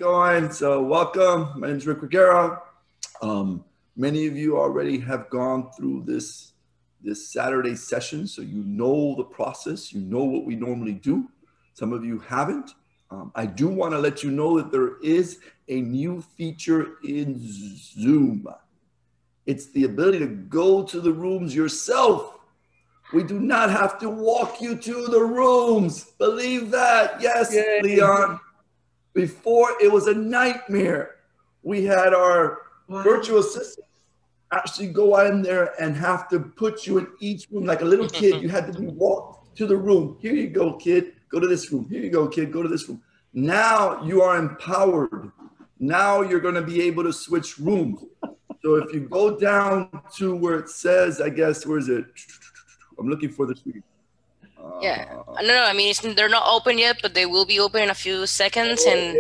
going. So welcome. My name is Rick Reguera. Many of you already have gone through this Saturday session, so you know the process. You know what we normally do. Some of you haven't. I do want to let you know that there is a new feature in Zoom. It's the ability to go to the rooms yourself. We do not have to walk you to the rooms. Believe that. Yes, yay. Leon. Before, it was a nightmare. We had our virtual assistant actually go in there and have to put you in each room like a little kid. You had to be walked to the room. Here you go, kid. Go to this room. Here you go, kid. Go to this room. Now you are empowered. Now you're going to be able to switch rooms. So if you go down to where it says, I guess, where is it? I'm looking for the tweet. Yeah, no. I mean, they're not open yet, but they will be open in a few seconds. Okay.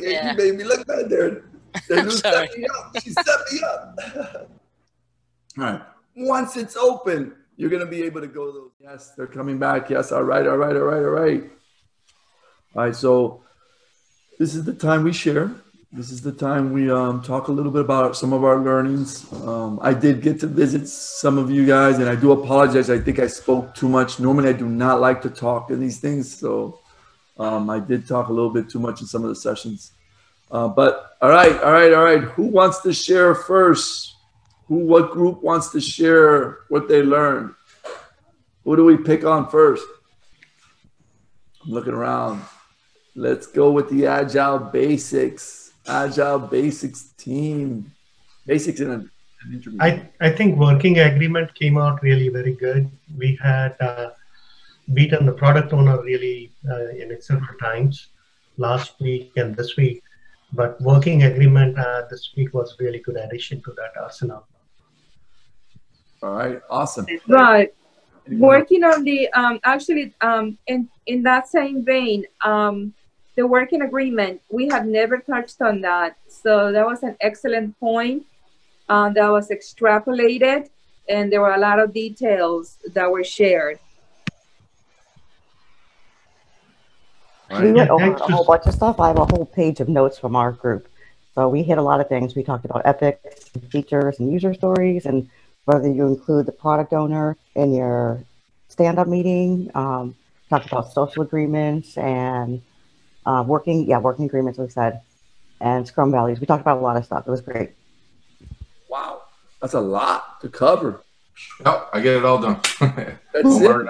Yeah. You made me look bad there. I'm sorry. Set me up. She set me up. All right. Once it's open, you're going to be able to go to those. Yes, they're coming back. Yes. All right. All right. So this is the time we share. This is the time we talk a little bit about some of our learnings. I did get to visit some of you guys, and I do apologize. I think I spoke too much. Normally, I do not like to talk in these things, so I did talk a little bit too much in some of the sessions. But all right. Who wants to share first? What group wants to share what they learned? Who do we pick on first? I'm looking around. Let's go with the Agile Basics. Agile Basics team. Basics in an interview. I think working agreement came out really very good. We had beaten the product owner really in several times last week and this week. But working agreement this week was really good addition to that arsenal. All right, awesome. Right. Working on the in that same vein, the working agreement, we have never touched on that. So that was an excellent point that was extrapolated, and there were a lot of details that were shared. We went over a whole bunch of stuff. I have a whole page of notes from our group. So we hit a lot of things. We talked about ethics, and features, and user stories, and whether you include the product owner in your stand-up meeting. Talked about social agreements and working agreements, we said, and Scrum values. We talked about a lot of stuff. It was great. Wow, that's a lot to cover. Oh, I get it all done. That's it.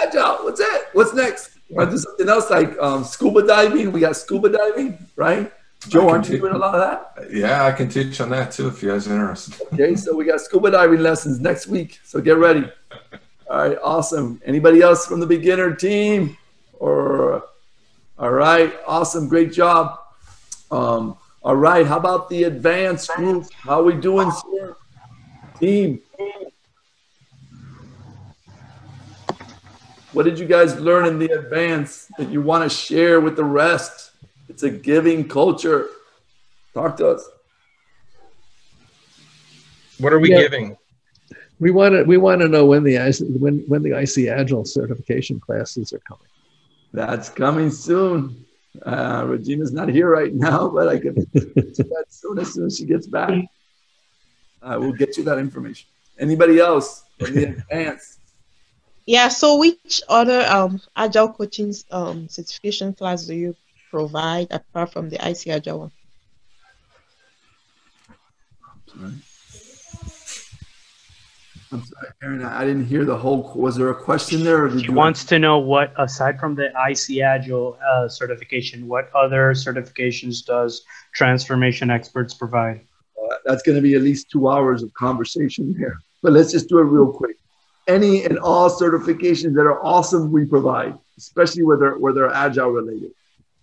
Agile. What's it? What's next? Want to do something else like scuba diving? We got scuba diving, right? Joe, aren't you doing a lot of that? Yeah, I can teach on that too if you guys are interested. Okay, so we got scuba diving lessons next week. So get ready. All right, awesome. Anybody else from the beginner team? All right, awesome, great job. All right, how about the advanced group? How are we doing, sir? Team? What did you guys learn in the advance that you want to share with the rest? It's a giving culture. Talk to us. What are we giving? We want to know when the IC Agile certification classes are coming. That's coming soon. Regina's not here right now, but I can get that soon as she gets back. We'll get you that information. Anybody else in the advance? Yeah, so which other Agile coaching certification class do you provide apart from the IC Agile one? I'm sorry, Aaron, I didn't hear the whole. Was there a question there? She wants to know what, aside from the IC Agile certification, what other certifications does Transformation Experts provide? That's going to be at least 2 hours of conversation there. But let's just do it real quick. Any and all certifications that are awesome, we provide, especially where they're Agile related.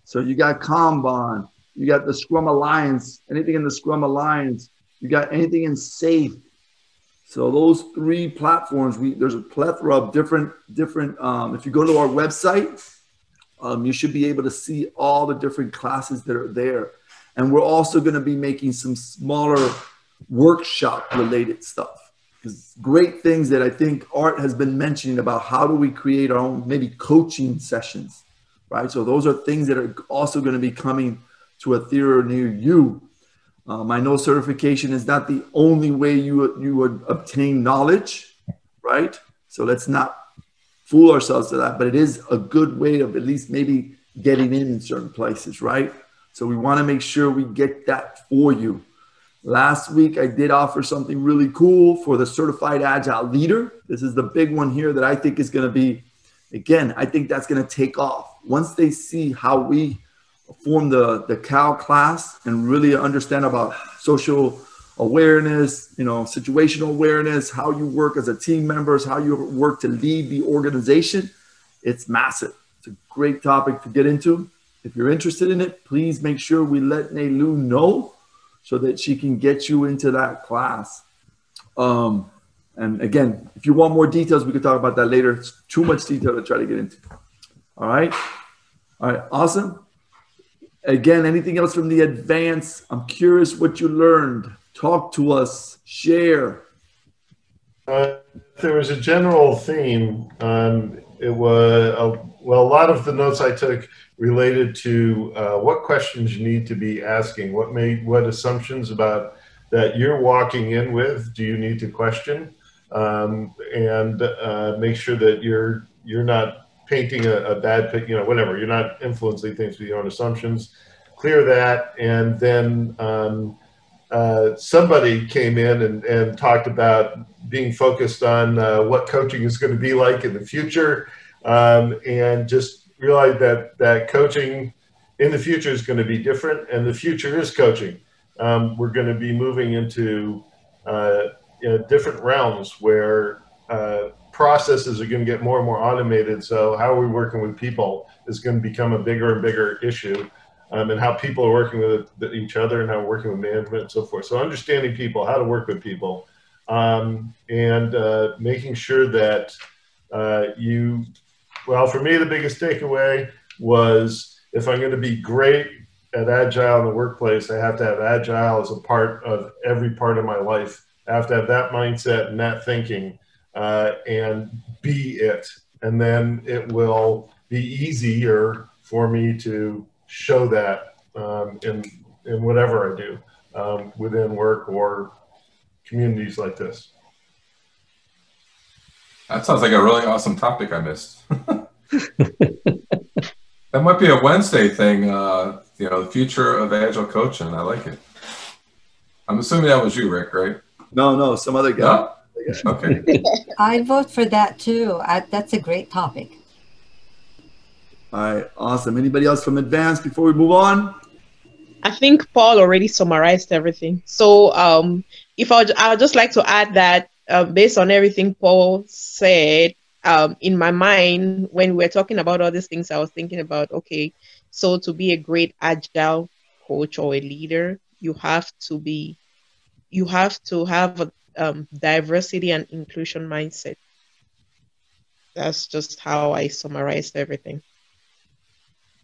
So you got Kanban, you got the Scrum Alliance, anything in the Scrum Alliance, you got anything in SAFe. So those 3 platforms, there's a plethora of different. If you go to our website, you should be able to see all the different classes that are there. And we're also going to be making some smaller workshop related stuff. Because great things that I think Art has been mentioning about how do we create our own maybe coaching sessions, right? So those are things that are also going to be coming to a theater near you. I know certification is not the only way you would obtain knowledge, right? So let's not fool ourselves to that, but it is a good way of at least maybe getting in certain places, right? So we want to make sure we get that for you. Last week, I did offer something really cool for the Certified Agile Leader. This is the big one here that I think is going to be, again, I think that's going to take off. Once they see how we form the CAL class and really understand about social awareness, situational awareness, how you work as a team members, how you work to lead the organization, it's massive. It's a great topic to get into. If you're interested in it, please make sure we let Nelu know so that she can get you into that class. And again, if you want more details, we can talk about that later. It's too much detail to try to get into. All right. Awesome. Again, anything else from the advance? I'm curious what you learned. Talk to us. Share. There was a general theme. It was a lot of the notes I took related to what questions you need to be asking. What assumptions about that you're walking in with do you need to question, and make sure that you're not painting a bad picture, whatever. You're not influencing things with your own assumptions. Clear that, and then somebody came in and talked about being focused on what coaching is going to be like in the future, and just realize that coaching in the future is going to be different, and the future is coaching. We're going to be moving into different realms where processes are going to get more and more automated. So how are we working with people is going to become a bigger and bigger issue, and how people are working with each other and how we're working with management and so forth. So understanding people, how to work with people, and making sure that for me, the biggest takeaway was if I'm going to be great at Agile in the workplace, I have to have Agile as a part of every part of my life. I have to have that mindset and that thinking, and be it. And then it will be easier for me to show that in whatever I do within work or communities like this. That sounds like a really awesome topic I missed. That might be a Wednesday thing, the future of Agile coaching. I like it. I'm assuming that was you, Rick, right? No, some other guy. No? Okay. I vote for that too. That's a great topic. All right, awesome. Anybody else from Advance before we move on? I think Paul already summarized everything. So I'd just like to add that based on everything Paul said, in my mind, when we're talking about all these things, I was thinking about, okay, so to be a great Agile coach or a leader, you have to have a diversity and inclusion mindset. That's just how I summarized everything.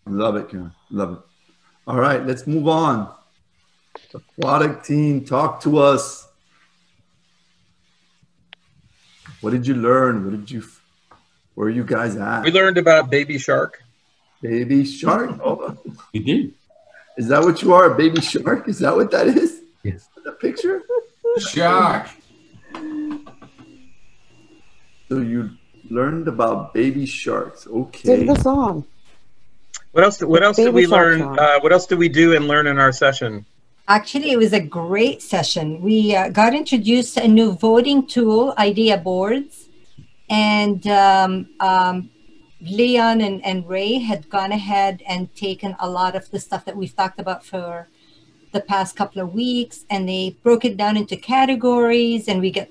Love it, Karen. Love it. All right, let's move on. The product team, talk to us. What did you learn? Where are you guys at? We learned about Baby Shark. Baby Shark? Oh, we did. Is that what you are, a baby shark? Is that what that is? Yes. The picture? Shark. So you learned about baby sharks. Okay. Sing the song. What else did we learn? What else did we do and learn in our session? Actually, it was a great session. We got introduced to a new voting tool, idea boards. And Leon and Ray had gone ahead and taken a lot of the stuff that we've talked about for the past couple of weeks, and they broke it down into categories, and we get,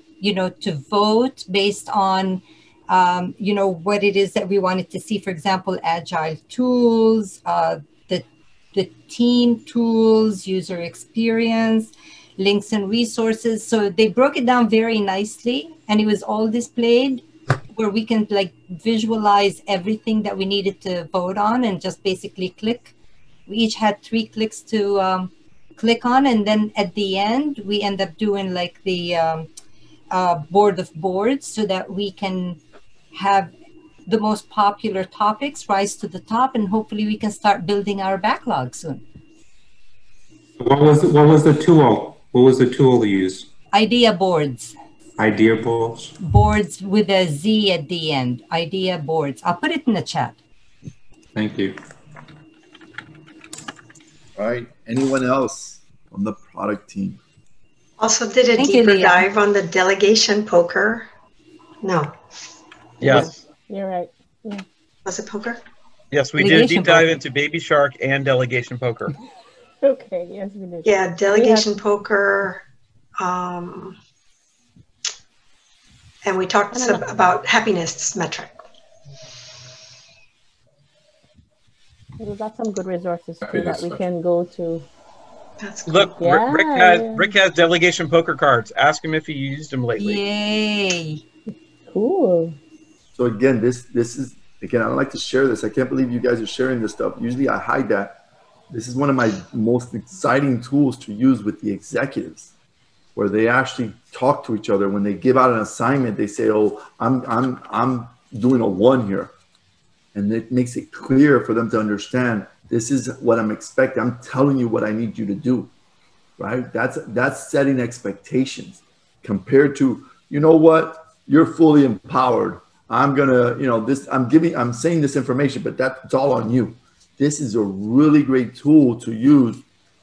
to vote based on, what it is that we wanted to see. For example, Agile tools, the team tools, user experience, links and resources. So they broke it down very nicely, and it was all displayed where we can visualize everything that we needed to vote on and just basically click. We each had 3 clicks to click on, and then at the end we end up doing the board of boards so that we can have the most popular topics rise to the top, and hopefully we can start building our backlog soon. What was the tool? What was the tool you used? Idea boards. Idea boards? Boards with a Z at the end. Idea boards. I'll put it in the chat. Thank you. All right. Anyone else on the product team? Also did a deeper dive on the delegation poker. No. Yes. You're right. Yeah. Was it poker? Yes, we did a deep dive into Baby Shark and delegation poker. Okay, yes, we did. Yeah, delegation poker. And we talked about happiness metric. We got some good resources too that we can go to. That's cool. Look, Yeah, Rick has delegation poker cards. Ask him if he used them lately. Yay. Cool. So again, this is, again, I don't like to share this. I can't believe you guys are sharing this stuff. Usually I hide that. This is one of my most exciting tools to use with the executives, where they actually talk to each other. When they give out an assignment, they say, oh, I'm doing a 1 here. And it makes it clear for them to understand, this is what I'm expecting. I'm telling you what I need you to do, right? That's setting expectations compared to, you know what, you're fully empowered. I'm gonna, you know, this, I'm saying this information, but that's all on you. This is a really great tool to use.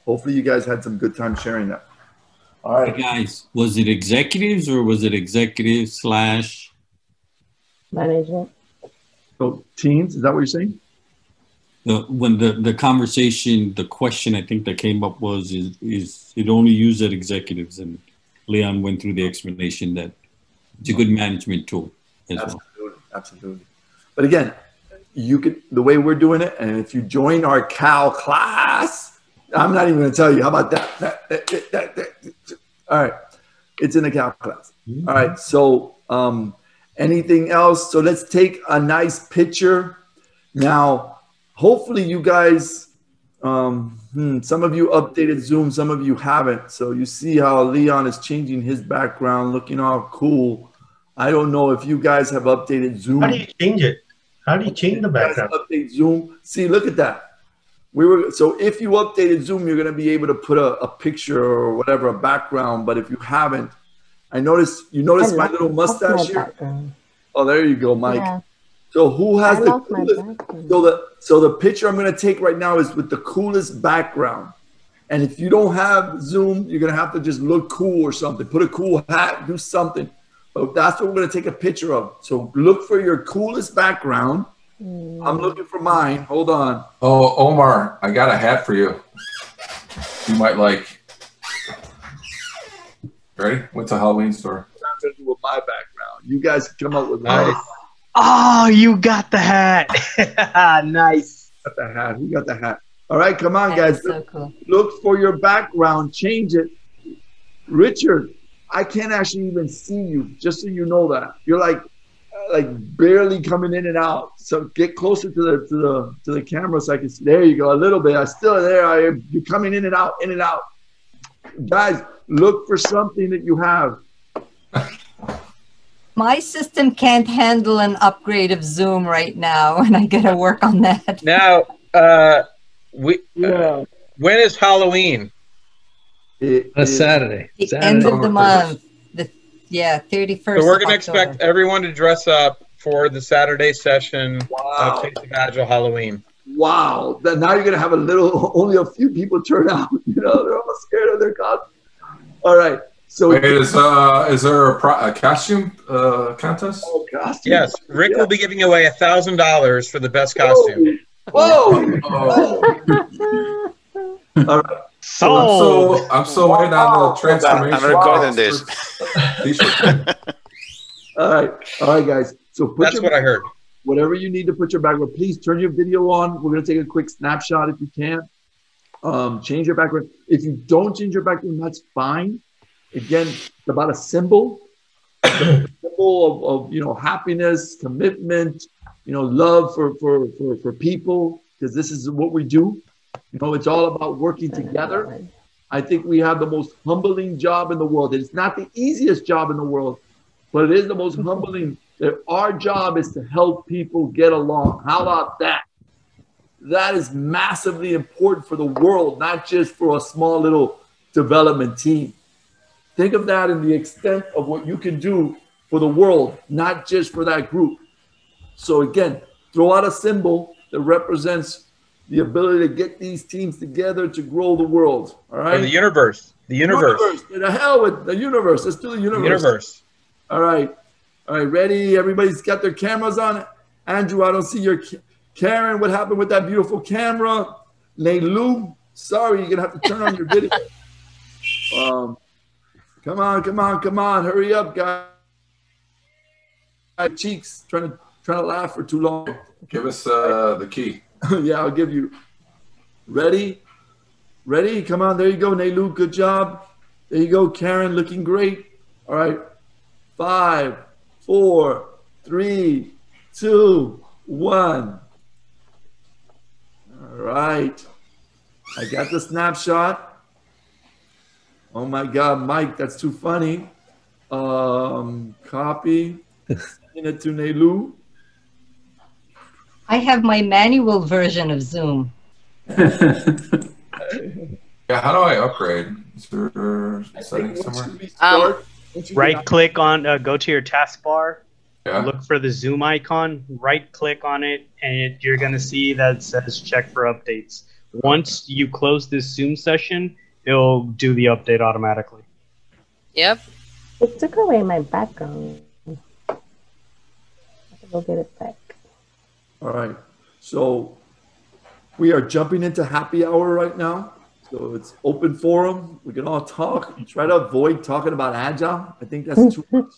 Hopefully you guys had some good time sharing that. All right. Hey guys, was it executives or was it executive slash management? So teams, is that what you're saying? When the conversation, the question I think that came up was, is it only used at executives? And Leon went through the explanation that it's a good management tool as well. Absolutely. But again, you could, the way we're doing it, and if you join our Cal class, I'm not even going to tell you. How about that? All right. It's in the Cal class. All right. So anything else? So let's take a nice picture. Now, hopefully you guys, some of you updated Zoom, some of you haven't. So you see how Leon is changing his background, looking all cool. I don't know if you guys have updated Zoom. How do you change it? How do you change the background? Update Zoom. See, look at that. So if you updated Zoom, you're going to be able to put a picture or whatever, a background. But if you haven't, you notice my little mustache here? Oh, there you go, Mike. Yeah. So who has the coolest, so the picture I'm going to take right now is with the coolest background. And if you don't have Zoom, you're going to have to just look cool or something. Put a cool hat, do something. But that's what we're going to take a picture of. So look for your coolest background. I'm looking for mine. Hold on. Oh, Omar, I got a hat for you. You might like. Ready? What's a Halloween store? I'm going to do with my background. You guys come up with mine. Oh, you got the hat. Nice. Got the hat. Who got the hat? All right, come on, guys. So cool. Look for your background. Change it. Richard, I can't actually even see you, just so you know that. You're like barely coming in and out. So get closer to the camera so I can see. There you go, a little bit. I'm still there. You're coming in and out, in and out. Guys, look for something that you have. My system can't handle an upgrade of Zoom right now, and I gotta work on that. Now, when is Halloween? It's Saturday. The end of the month. 31st. So we're going to expect everyone to dress up for the Saturday session of Taste of Agile Halloween. Wow. Now you're going to have only a few people turn out. You know, they're all scared of their costume. All right. So wait, is there a costume contest? Oh, costume. Yes. Rick will be giving away $1,000 for the best costume. Whoa. All right. So I'm so waiting on the transformation. I'm recording this. All right, guys. So that's what I heard. Whatever you need to put your background, please turn your video on. We're going to take a quick snapshot if you can. Change your background. If you don't change your background, that's fine. Again, it's about a symbol. A symbol of happiness, commitment, love for people, because this is what we do. It's all about working together. I think we have the most humbling job in the world. It's not the easiest job in the world, but it is the most humbling that our job is to help people get along. How about that? That is massively important for the world, not just for a small little development team. Think of that in the extent of what you can do for the world, not just for that group. So again, throw out a symbol that represents the ability to get these teams together to grow the world. All right. Or the universe. The universe. The hell with the universe. Let's do the universe. The universe. All right. All right. Ready? Everybody's got their cameras on. Andrew, I don't see your Karen. What happened with that beautiful camera? Lou, sorry, you're gonna have to turn on your video. Come on. Hurry up, guys. My cheeks trying to laugh for too long. Give us the key. Yeah, I'll give you. Ready? Come on, there you go, Nelu. Good job. There you go, Karen, looking great. All right. 5, 4, 3, 2, 1. All right. I got the snapshot. Oh my God, Mike, that's too funny. Copy. Send it to Nelu. I have my manual version of Zoom. Yeah, how do I upgrade? Is there settings somewhere? Right click on, go to your taskbar, yeah. Look for the Zoom icon, right click on it, and you're going to see that it says check for updates. Once you close this Zoom session, it'll do the update automatically. Yep. It took away my background. I have to go get it back. All right. So we are jumping into happy hour right now. So it's open forum. We can all talk. Try to avoid talking about Agile. I think that's too much.